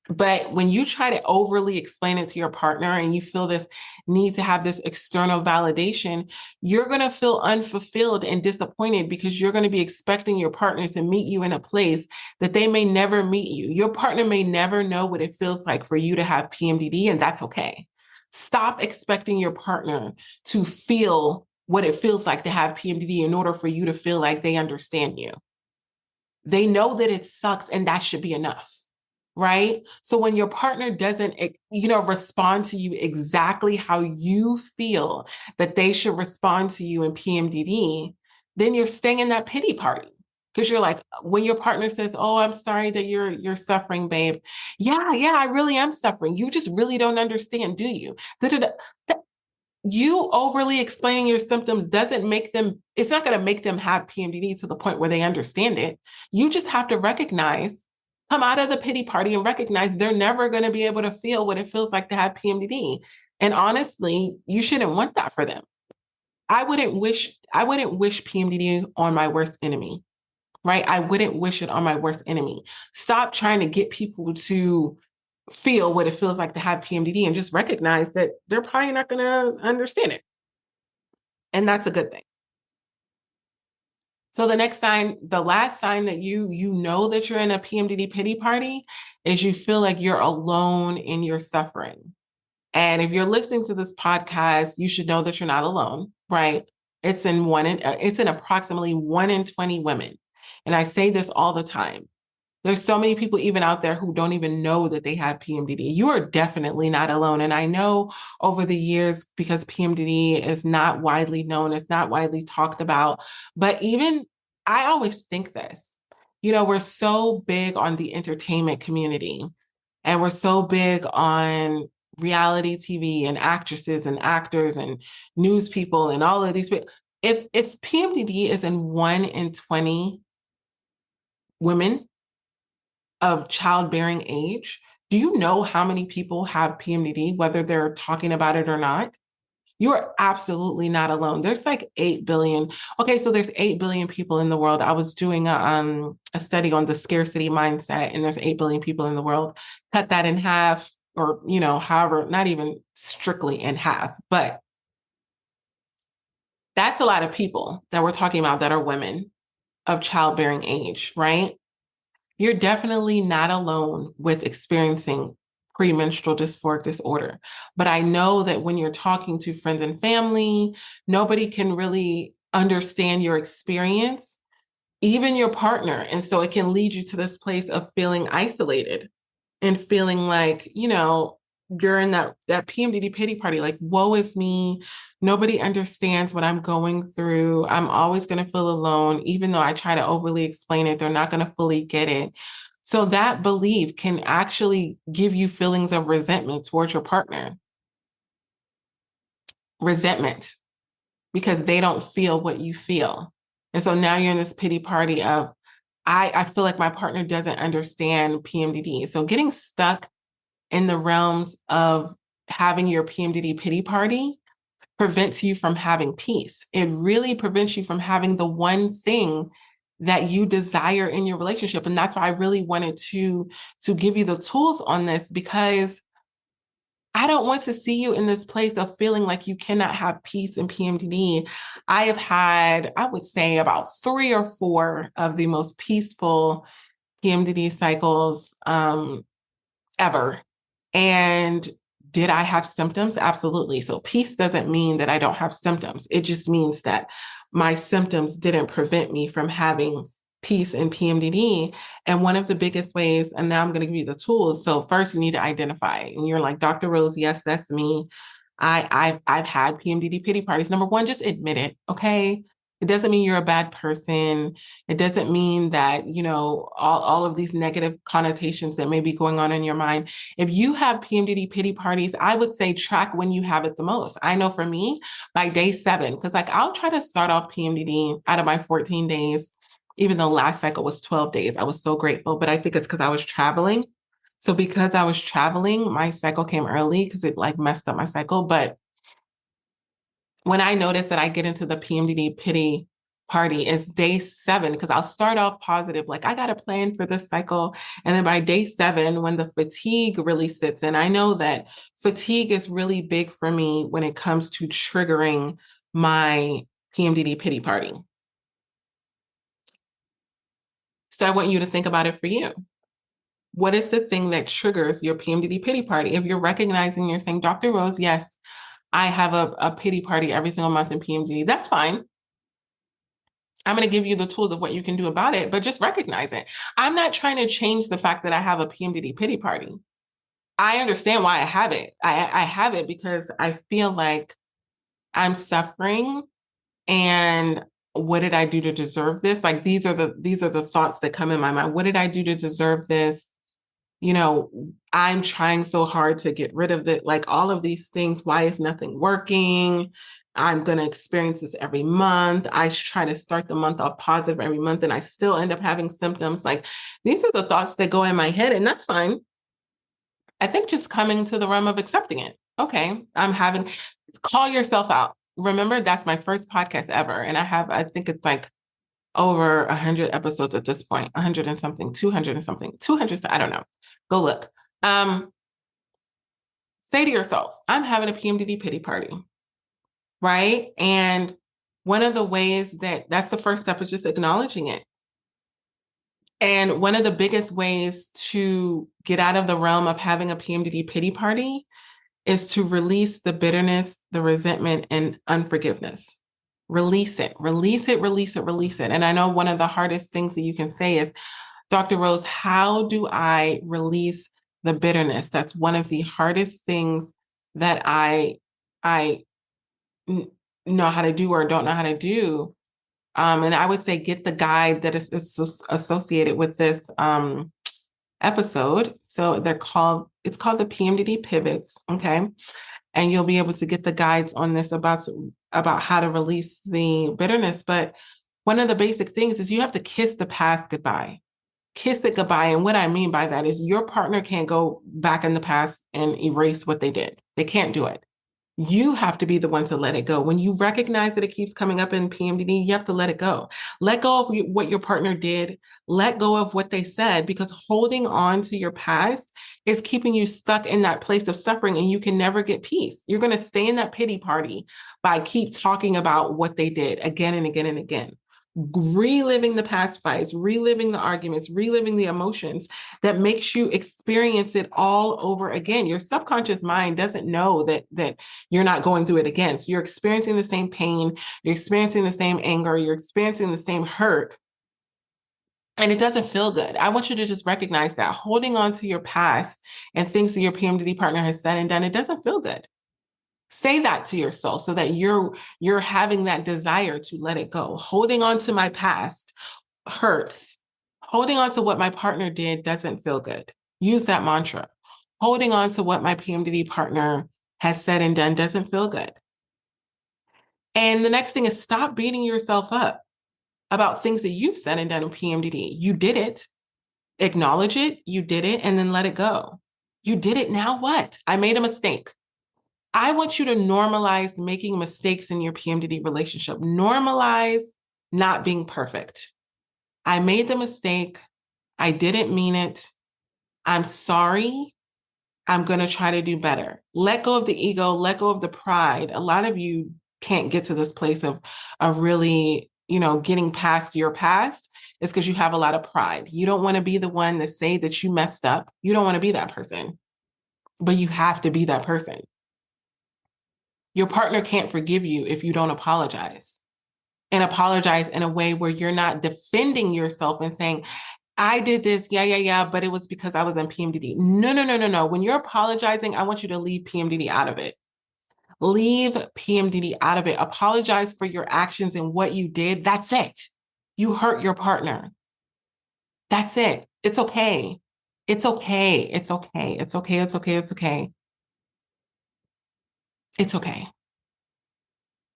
But when you try to overly explain it to your partner and you feel this need to have this external validation, you're going to feel unfulfilled and disappointed because you're going to be expecting your partner to meet you in a place that they may never meet you. Your partner may never know what it feels like for you to have PMDD, and that's okay. Stop expecting your partner to feel what it feels like to have PMDD in order for you to feel like they understand you. They know that it sucks, and that should be enough. right? So when your partner doesn't, respond to you exactly how you feel that they should respond to you in PMDD, then you're staying in that pity party. Because you're like, when your partner says, "Oh, I'm sorry that you're suffering, babe." Yeah, yeah, I really am suffering. You just really don't understand, do you? Da-da-da. You overly explaining your symptoms doesn't make them, it's not going to make them have PMDD to the point where they understand it. You just have to recognize, come out of the pity party and recognize they're never going to be able to feel what it feels like to have PMDD. And honestly, you shouldn't want that for them. I wouldn't wish PMDD on my worst enemy, right? I wouldn't wish it on my worst enemy. Stop trying to get people to feel what it feels like to have PMDD and just recognize that they're probably not going to understand it. And that's a good thing. So the next sign, the last sign that you know that you're in a PMDD pity party is you feel like you're alone in your suffering. And if you're listening to this podcast, you should know that you're not alone, right? It's in approximately 1 in 20 women. And I say this all the time. There's so many people even out there who don't even know that they have PMDD. You are definitely not alone. And I know over the years, because PMDD is not widely known, it's not widely talked about, but even I always think this, we're so big on the entertainment community and we're so big on reality TV and actresses and actors and news people and all of these people. If PMDD is in 1 in 20 women of childbearing age, do you know how many people have PMDD, whether they're talking about it or not? You are absolutely not alone. There's like 8 billion. Okay, so there's 8 billion people in the world. I was doing a study on the scarcity mindset, and there's 8 billion people in the world. Cut that in half, or, however, not even strictly in half, but that's a lot of people that we're talking about that are women of childbearing age, right? You're definitely not alone with experiencing premenstrual dysphoric disorder. But I know that when you're talking to friends and family, nobody can really understand your experience, even your partner. And so it can lead you to this place of feeling isolated and feeling like, you're in that PMDD pity party, like, woe is me. Nobody understands what I'm going through. I'm always going to feel alone. Even though I try to overly explain it, they're not going to fully get it. So that belief can actually give you feelings of resentment towards your partner. Resentment, because they don't feel what you feel. And so now you're in this pity party of, I feel like my partner doesn't understand PMDD. So getting stuck in the realms of having your PMDD pity party prevents you from having peace. It really prevents you from having the one thing that you desire in your relationship. And that's why I really wanted to give you the tools on this, because I don't want to see you in this place of feeling like you cannot have peace in PMDD. I have had, I would say, about 3 or 4 of the most peaceful PMDD cycles ever. And did I have symptoms? Absolutely. So peace doesn't mean that I don't have symptoms. It just means that my symptoms didn't prevent me from having peace in PMDD. And one of the biggest ways, and now I'm going to give you the tools. So first you need to identify, and you're like, Dr. Rose, yes, that's me. I've had PMDD pity parties. Number one, just admit it. Okay. It doesn't mean you're a bad person. It doesn't mean that, all of these negative connotations that may be going on in your mind. If you have PMDD pity parties, I would say track when you have it the most. I know for me, by day 7, because like I'll try to start off PMDD out of my 14 days, even though last cycle was 12 days. I was so grateful, but I think it's because I was traveling. So because I was traveling, my cycle came early because it like messed up my cycle. But when I notice that I get into the PMDD pity party is day 7, because I'll start off positive, like I got a plan for this cycle. And then by day 7, when the fatigue really sits in, I know that fatigue is really big for me when it comes to triggering my PMDD pity party. So I want you to think about it for you. What is the thing that triggers your PMDD pity party? If you're recognizing, you're saying, Dr. Rose, yes, I have a pity party every single month in PMDD. That's fine. I'm going to give you the tools of what you can do about it, but just recognize it. I'm not trying to change the fact that I have a PMDD pity party. I understand why I have it. I have it because I feel like I'm suffering, and what did I do to deserve this? Like these are the thoughts that come in my mind. What did I do to deserve this? You know, I'm trying so hard to get rid of it. Like all of these things. Why is nothing working? I'm going to experience this every month. I try to start the month off positive every month, and I still end up having symptoms. Like these are the thoughts that go in my head, and that's fine. I think just coming to the realm of accepting it. Okay, call yourself out. Remember, that's my first podcast ever. And I think it's like over 100 episodes at this point, 100 and something, 200 and something, 200, I don't know. Go look. Say to yourself, I'm having a PMDD pity party, right? And one of the ways that's the first step is just acknowledging it. And one of the biggest ways to get out of the realm of having a PMDD pity party is to release the bitterness, the resentment, and unforgiveness. Release it, release it, release it, release it. And I know one of the hardest things that you can say is, Dr. Rose, how do I release the bitterness? That's one of the hardest things that I know how to do or don't know how to do. And I would say get the guide that is associated with this episode. So it's called the PMDD Pivots. Okay. And you'll be able to get the guides on this about how to release the bitterness. But one of the basic things is you have to kiss the past goodbye. Kiss it goodbye. And what I mean by that is your partner can't go back in the past and erase what they did. They can't do it. You have to be the one to let it go. When you recognize that it keeps coming up in PMDD, you have to let it go. Let go of what your partner did. Let go of what they said, because holding on to your past is keeping you stuck in that place of suffering, and you can never get peace. You're going to stay in that pity party by keep talking about what they did again and again and again. Reliving the past fights, reliving the arguments, reliving the emotions that makes you experience it all over again. Your subconscious mind doesn't know that you're not going through it again. So you're experiencing the same pain, you're experiencing the same anger, you're experiencing the same hurt, and it doesn't feel good. I want you to just recognize that holding on to your past and things that your PMDD partner has said and done, it doesn't feel good. Say that to your soul so that you're having that desire to let it go. Holding on to my past hurts. Holding on to what my partner did doesn't feel good. Use that mantra. Holding on to what my PMDD partner has said and done doesn't feel good. And the next thing is stop beating yourself up about things that you've said and done in PMDD. You did it. Acknowledge it. You did it, and then let it go. You did it. Now what? I made a mistake. I want you to normalize making mistakes in your PMDD relationship. Normalize not being perfect. I made the mistake. I didn't mean it. I'm sorry. I'm going to try to do better. Let go of the ego. Let go of the pride. A lot of you can't get to this place of really, getting past your past. It's because you have a lot of pride. You don't want to be the one to say that you messed up. You don't want to be that person, but you have to be that person. Your partner can't forgive you if you don't apologize, and apologize in a way where you're not defending yourself and saying, I did this, yeah, but it was because I was in PMDD. No. When you're apologizing, I want you to leave PMDD out of it. Leave PMDD out of it. Apologize for your actions and what you did. That's it. You hurt your partner. That's it. It's okay. It's okay. It's okay. It's okay. It's okay. It's okay. It's okay.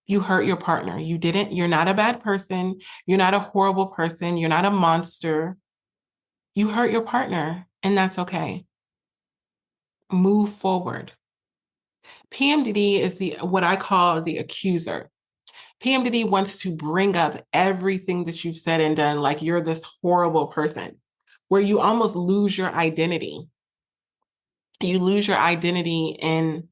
You hurt your partner. You didn't. You're not a bad person. You're not a horrible person. You're not a monster. You hurt your partner, and that's okay. Move forward. PMDD is what I call the accuser. PMDD wants to bring up everything that you've said and done, like you're this horrible person, where you almost lose your identity. You lose your identity in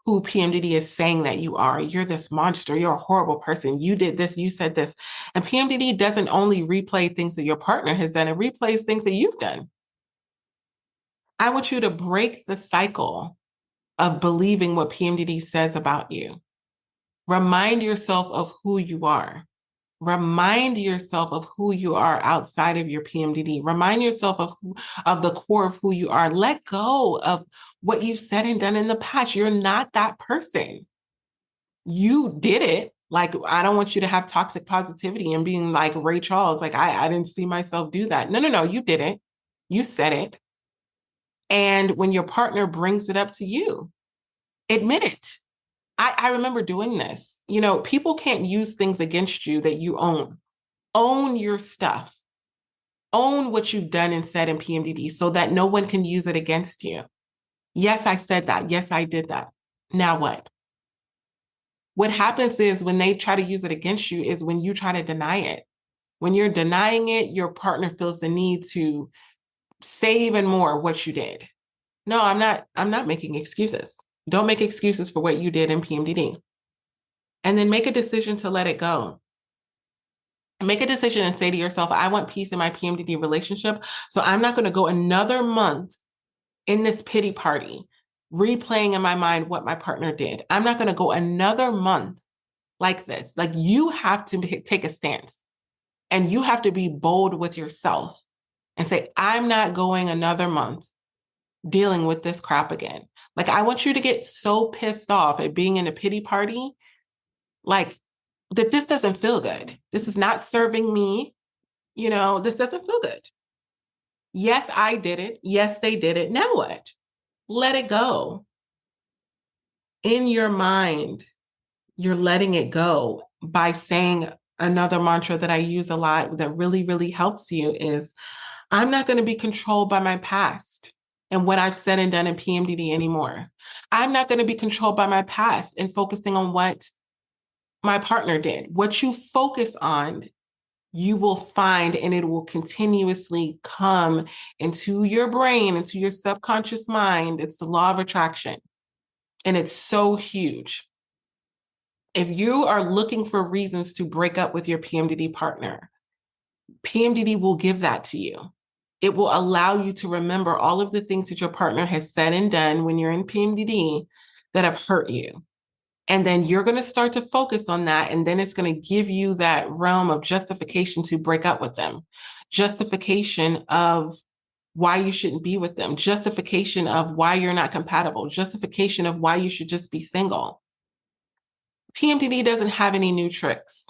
who PMDD is saying that you are. You're this monster. You're a horrible person. You did this. You said this. And PMDD doesn't only replay things that your partner has done, it replays things that you've done. I want you to break the cycle of believing what PMDD says about you. Remind yourself of who you are. Remind yourself of who you are outside of your PMDD. Remind yourself of the core of who you are. Let go of what you've said and done in the past. You're not that person. You did it. Like, I don't want you to have toxic positivity and being like Ray Charles, like, I didn't see myself do that. No, you did it. You said it. And when your partner brings it up to you, admit it. I remember doing this. You know, people can't use things against you that you own. Own your stuff. Own what you've done and said in PMDD so that no one can use it against you. Yes, I said that. Yes, I did that. Now what? What happens is when they try to use it against you is when you try to deny it. When you're denying it, your partner feels the need to say even more what you did. No, I'm not making excuses. Don't make excuses for what you did in PMDD. And then make a decision to let it go. Make a decision and say to yourself, I want peace in my PMDD relationship. So I'm not going to go another month in this pity party, replaying in my mind what my partner did. I'm not going to go another month like this. Like, you have to take a stance and you have to be bold with yourself and say, I'm not going another month dealing with this crap again. Like, I want you to get so pissed off at being in a pity party, like, that this doesn't feel good. This is not serving me. You know, this doesn't feel good. Yes, I did it. Yes, they did it. Now what? Let it go. In your mind, you're letting it go by saying another mantra that I use a lot that really, really helps you is, I'm not going to be controlled by my past and what I've said and done in PMDD anymore. I'm not going to be controlled by my past and focusing on what my partner did. What you focus on, you will find, and it will continuously come into your brain, into your subconscious mind. It's the law of attraction. And it's so huge. If you are looking for reasons to break up with your PMDD partner, PMDD will give that to you. It will allow you to remember all of the things that your partner has said and done when you're in PMDD that have hurt you. And then you're going to start to focus on that. And then it's going to give you that realm of justification to break up with them, justification of why you shouldn't be with them, justification of why you're not compatible, justification of why you should just be single. PMDD doesn't have any new tricks.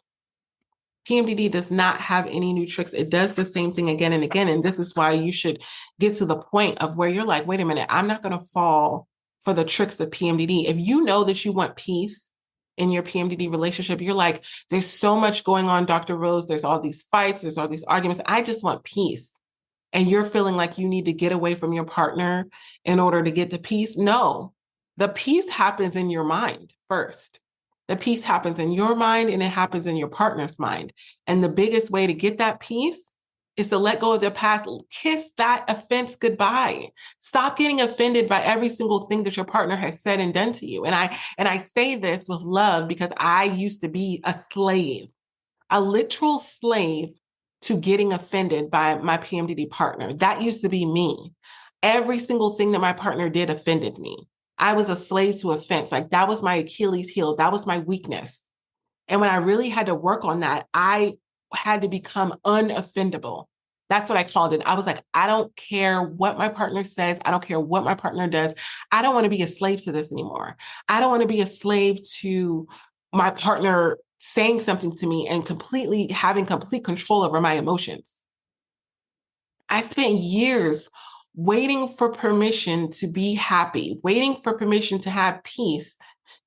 PMDD does not have any new tricks. It does the same thing again and again. And this is why you should get to the point of where you're like, wait a minute, I'm not going to fall for the tricks of PMDD. If you know that you want peace in your PMDD relationship, you're like, there's so much going on, Dr. Rose. There's all these fights. There's all these arguments. I just want peace. And you're feeling like you need to get away from your partner in order to get the peace. No, the peace happens in your mind first. The peace happens in your mind and it happens in your partner's mind. And the biggest way to get that peace is to let go of their past. Kiss that offense goodbye. Stop getting offended by every single thing that your partner has said and done to you. And I say this with love because I used to be a slave, a literal slave to getting offended by my PMDD partner. That used to be me. Every single thing that my partner did offended me. I was a slave to offense. Like, that was my Achilles heel. That was my weakness. And when I really had to work on that, I had to become unoffendable. That's what I called it. I was like, I don't care what my partner says. I don't care what my partner does. I don't want to be a slave to this anymore. I don't want to be a slave to my partner saying something to me and completely having complete control over my emotions. I spent years waiting for permission to be happy, waiting for permission to have peace,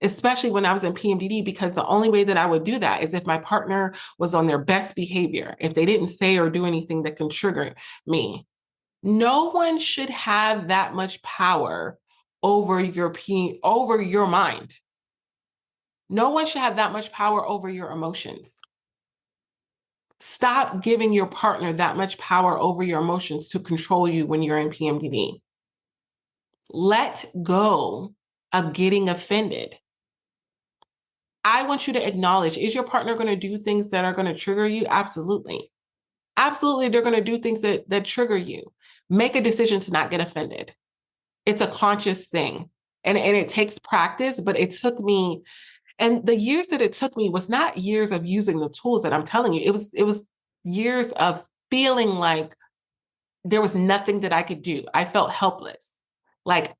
especially when I was in PMDD, because the only way that I would do that is if my partner was on their best behavior, if they didn't say or do anything that can trigger me. No one should have that much power over your mind. No one should have that much power over your emotions. Stop giving your partner that much power over your emotions to control you when you're in PMDD. Let go of getting offended. I want you to acknowledge, is your partner going to do things that are going to trigger you? Absolutely. Absolutely, they're going to do things that trigger you. Make a decision to not get offended. It's a conscious thing. And it takes practice, but it took me And the years that it took me was not years of using the tools that I'm telling you. It was years of feeling like there was nothing that I could do. I felt helpless. Like,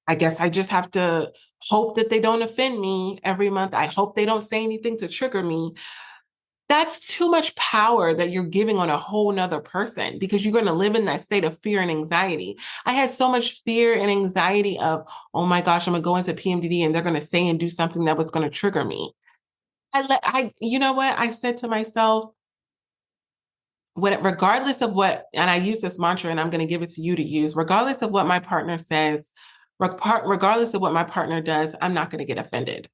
I guess I just have to hope that they don't offend me every month. I hope they don't say anything to trigger me. That's too much power that you're giving on a whole nother person, because you're going to live in that state of fear and anxiety. I had so much fear and anxiety of, oh my gosh, I'm going to go into PMDD and they're going to say and do something that was going to trigger me. You know what? I said to myself, regardless of what, and I use this mantra and I'm going to give it to you to use, regardless of what my partner says, regardless of what my partner does, I'm not going to get offended.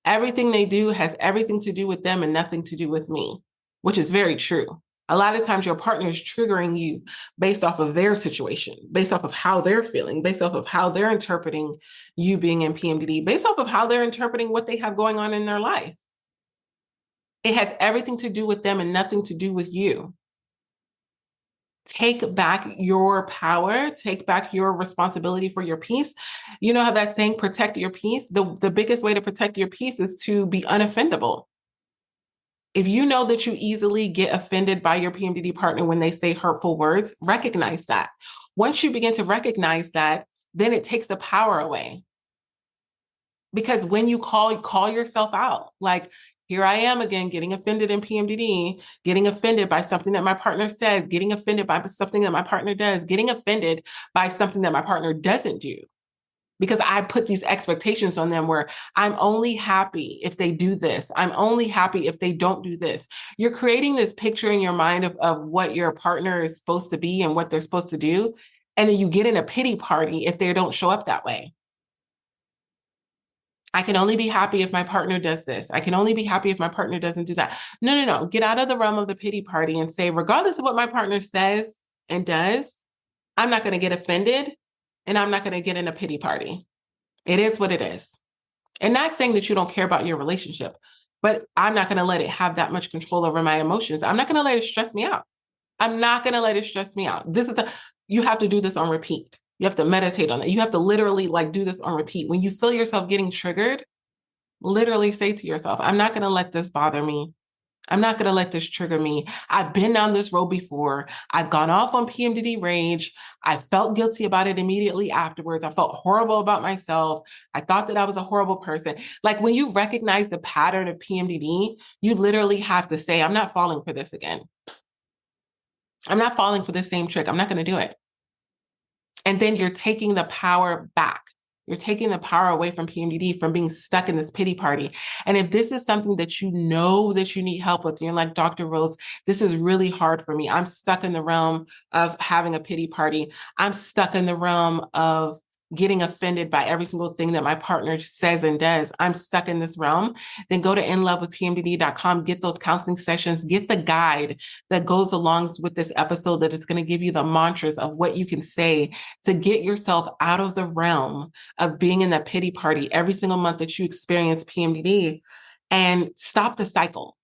Everything they do has everything to do with them and nothing to do with me, which is very true. A lot of times your partner is triggering you based off of their situation, based off of how they're feeling, based off of how they're interpreting you being in PMDD, based off of how they're interpreting what they have going on in their life. It has everything to do with them and nothing to do with you. Take back your power, take back your responsibility for your peace. You know how that saying, protect your peace? The biggest way to protect your peace is to be unoffendable. If you know that you easily get offended by your PMDD partner when they say hurtful words, recognize that. Once you begin to recognize that, then it takes the power away. Because when you call yourself out, like, here I am again, getting offended in PMDD, getting offended by something that my partner says, getting offended by something that my partner does, getting offended by something that my partner doesn't do. Because I put these expectations on them where I'm only happy if they do this. I'm only happy if they don't do this. You're creating this picture in your mind of what your partner is supposed to be and what they're supposed to do. And then you get in a pity party if they don't show up that way. I can only be happy if my partner does this. I can only be happy if my partner doesn't do that. No. Get out of the realm of the pity party and say, regardless of what my partner says and does, I'm not going to get offended and I'm not going to get in a pity party. It is what it is. And not saying that you don't care about your relationship, but I'm not going to let it have that much control over my emotions. I'm not going to let it stress me out. I'm not going to let it stress me out. You have to do this on repeat. You have to meditate on it. You have to literally do this on repeat. When you feel yourself getting triggered, literally say to yourself, I'm not going to let this bother me. I'm not going to let this trigger me. I've been down this road before. I've gone off on PMDD rage. I felt guilty about it immediately afterwards. I felt horrible about myself. I thought that I was a horrible person. Like, when you recognize the pattern of PMDD, you literally have to say, I'm not falling for this again. I'm not falling for the same trick. I'm not going to do it. And then you're taking the power back. You're taking the power away from PMDD, from being stuck in this pity party. And if this is something that you know that you need help with, you're like, Dr. Rose, this is really hard for me. I'm stuck in the realm of having a pity party. I'm stuck in the realm of getting offended by every single thing that my partner says and does. I'm stuck in this realm. Then go to inlovewithpmdd.com, get those counseling sessions, get the guide that goes along with this episode that is going to give you the mantras of what you can say to get yourself out of the realm of being in that pity party every single month that you experience PMDD, and stop the cycle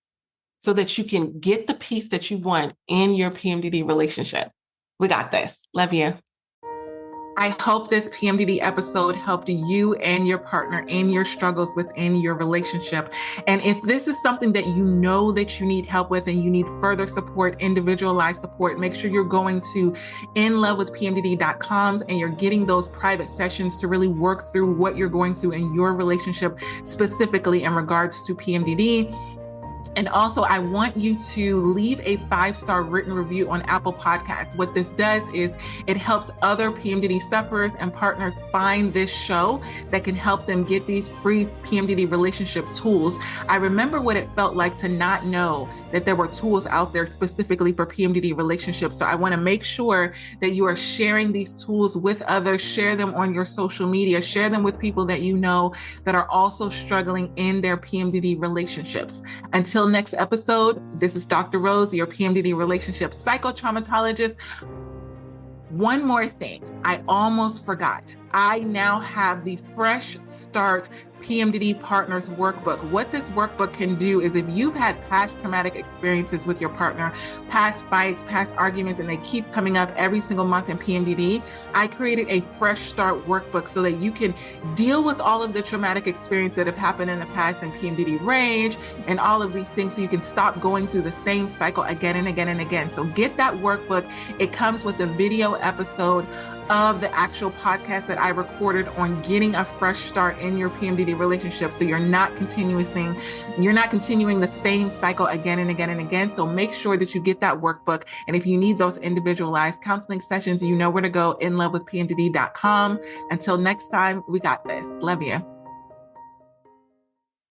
so that you can get the peace that you want in your PMDD relationship. We got this. Love you. I hope this PMDD episode helped you and your partner in your struggles within your relationship. And if this is something that you know that you need help with and you need further support, individualized support, make sure you're going to inlovewithpmdd.com and you're getting those private sessions to really work through what you're going through in your relationship, specifically in regards to PMDD. And also, I want you to leave a 5-star written review on Apple Podcasts. What this does is it helps other PMDD sufferers and partners find this show that can help them get these free PMDD relationship tools. I remember what it felt like to not know that there were tools out there specifically for PMDD relationships. So I want to make sure that you are sharing these tools with others, share them on your social media, share them with people that you know that are also struggling in their PMDD relationships. Until next episode, this is Dr. Rose, your PMDD relationship psychotraumatologist. One more thing, I almost forgot. I now have the Fresh Start PMDD Partners Workbook. What this workbook can do is if you've had past traumatic experiences with your partner, past fights, past arguments, and they keep coming up every single month in PMDD, I created a Fresh Start Workbook so that you can deal with all of the traumatic experiences that have happened in the past in PMDD rage and all of these things so you can stop going through the same cycle again and again and again. So get that workbook. It comes with a video episode of the actual podcast that I recorded on getting a fresh start in your PMDD relationship. So you're not continuing the same cycle again and again and again. So make sure that you get that workbook. And if you need those individualized counseling sessions, you know where to go, inlovewithpmdd.com. Until next time, we got this. Love you.